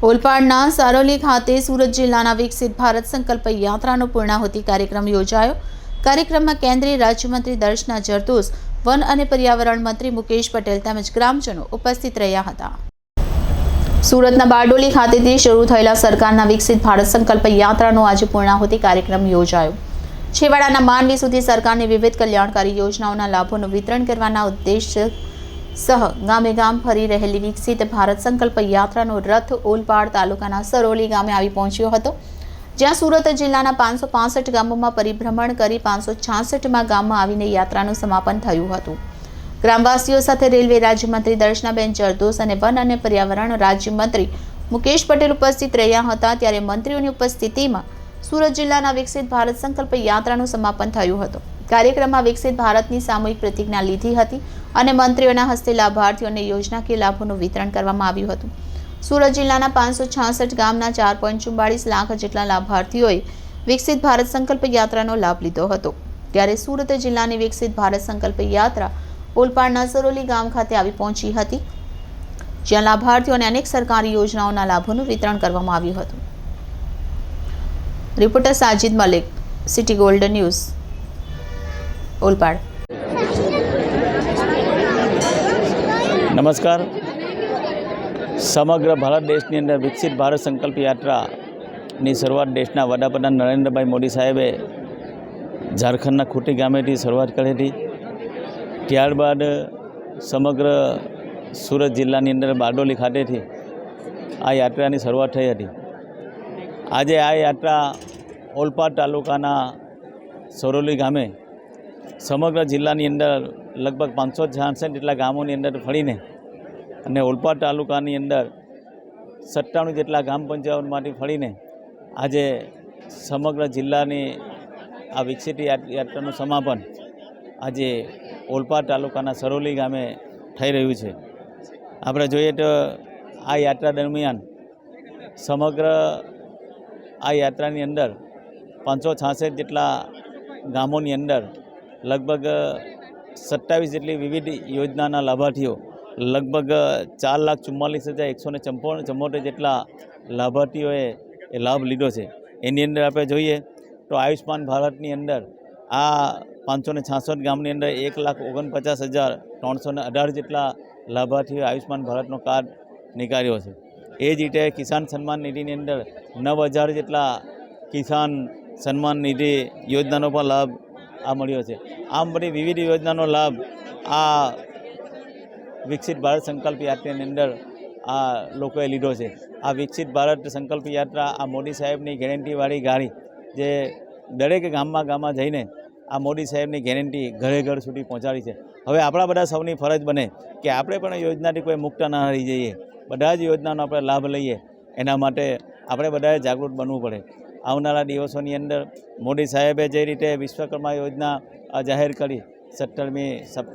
ઓલપાડના સારોલી ખાતે સુરત જિલ્લાના વિકસિત ભારત સંકલ્પ યાત્રાનો પૂર્ણાહુતિ કાર્યક્રમ યોજાયો। કાર્યક્રમમાં કેન્દ્રીય રાજ્યમંત્રી દર્શના જરદોસ, વન અને પર્યાવરણ મંત્રી મુકેશ પટેલ તેમજ ગ્રામજનો ઉપસ્થિત રહ્યા હતા। સુરતના બારડોલી ખાતેથી શરૂ થયેલા સરકારના વિકસિત ભારત સંકલ્પ યાત્રાનો આજે પૂર્ણાહુતિ કાર્યક્રમ યોજાયો। છેવાડાના માનવી સુધી સરકારની વિવિધ કલ્યાણકારી યોજનાઓના લાભોનું વિતરણ કરવાના ઉદ્દેશ્ય સહ ગામે ગામ ફરી રહેલી વિકસિત ભારત સંકલ્પ યાત્રાનો રથ ઓલપાડ તાલુકાના સરોલી ગામે આવી પહોંચ્યો હતો, જ્યાં સુરત જિલ્લાના 565 ગામોમાં પરિભ્રમણ કરી 566માં ગામમાં આવીને યાત્રાનું સમાપન થયું હતું। ગ્રામવાસીઓ સાથે રેલવે રાજ્યમંત્રી દર્શનાબેન જરદોસ અને વન અને પર્યાવરણ રાજ્યમંત્રી મુકેશ પટેલ ઉપસ્થિત રહ્યા હતા। ત્યારે મંત્રીઓની ઉપસ્થિતિમાં સુરત જિલ્લાના વિકસિત ભારત સંકલ્પ યાત્રાનું સમાપન થયું હતું। કાર્યક્રમમાં વિકસિત ભારતની સામૂહિક પ્રતિજ્ઞા લીધી હતી અને મંત્રીઓના હસ્તે લાભાર્થીઓને યોજનાકીય લાભોનું વિતરણ કરવામાં આવ્યું હતું। સુરત જિલ્લાના 566 ગામના 4.44 લાખ જેટલા લાભાર્થીઓએ વિકસિત ભારત સંકલ્પ યાત્રાનો લાભ લીધો હતો। ત્યારે સુરત જિલ્લાની વિકસિત ભારત સંકલ્પ યાત્રા ઓલપાડના સરોલી ગામ ખાતે આવી પહોંચી હતી, જ્યાં લાભાર્થીઓને અનેક સરકારી યોજનાઓના લાભોનું વિતરણ કરવામાં આવ્યું હતું। Reporter Sajid Malik, city gold news, Olpad. નમસ્કાર। સમગ્ર ભારત દેશની અંદર વિકસિત ભારત સંકલ્પ યાત્રાની શરૂઆત દેશના વડાપ્રધાન નરેન્દ્રભાઈ મોદી સાહેબે ઝારખંડના ખૂંટી ગામેથી શરૂઆત કરી હતી। ત્યારબાદ સમગ્ર સુરત જિલ્લાની અંદર બારડોલી ખાતેથી આ યાત્રાની શરૂઆત થઈ હતી। આજે આ યાત્રા ઓલપાડ તાલુકાના સરોલી ગામે સમગ્ર જિલ્લાની અંદર લગભગ 566 જેટલા ગામોની અંદર ફરીને અને ઓલપાડ તાલુકાની અંદર 97 જેટલા ગ્રામ પંચાયતમાંથી ફરીને આજે સમગ્ર જિલ્લાની આ વિકસિત યાત્રાનું સમાપન આજે ઓલપાડ તાલુકાના સરોલી ગામે થઈ રહ્યું છે। આપણે જોઈએ તો આ યાત્રા દરમિયાન સમગ્ર આ યાત્રાની અંદર 566 જેટલા ગામોની અંદર લગભગ 27 જેટલી વિવિધ યોજનાના લાભાર્થીઓ લગભગ 4,44,174 જેટલા લાભાર્થીઓએ એ લાભ લીધો છે। એની અંદર આપણે જોઈએ તો આયુષ્માન ભારતની અંદર આ 566 ગામની અંદર 1,49,318 જેટલા લાભાર્થીઓએ આયુષ્માન ભારતનો કાર્ડ નીકાળ્યો છે। એ જ રીતે કિસાન સન્માન નિધિની અંદર 9,000 જેટલા કિસાન સન્માન નિધિ યોજનાનો પણ લાભ આ મળ્યો છે। આમ બધી વિવિધ યોજનાનો લાભ આ વિકસિત ભારત સંકલ્પ યાત્રાની અંદર આ લોકોએ લીધો છે। આ વિકસિત ભારત સંકલ્પ યાત્રા આ મોદી સાહેબની ગેરંટીવાળી ગાડી જે દરેક ગામમાં જઈને આ મોદી સાહેબની ગેરંટી ઘરે ઘર સુધી પહોંચાડી છે। હવે આપણા બધા સૌની ફરજ બને કે આપણે પણ યોજનાથી કોઈ મુક્ત ના રહી જઈએ, બધા જ યોજનાનો આપણે લાભ લઈએ। એના માટે આપણે બધાએ જાગૃત બનવું પડે। આવનારા દિવસોની અંદર મોદી સાહેબે જે રીતે વિશ્વકર્મા યોજના જાહેર કરી 17મી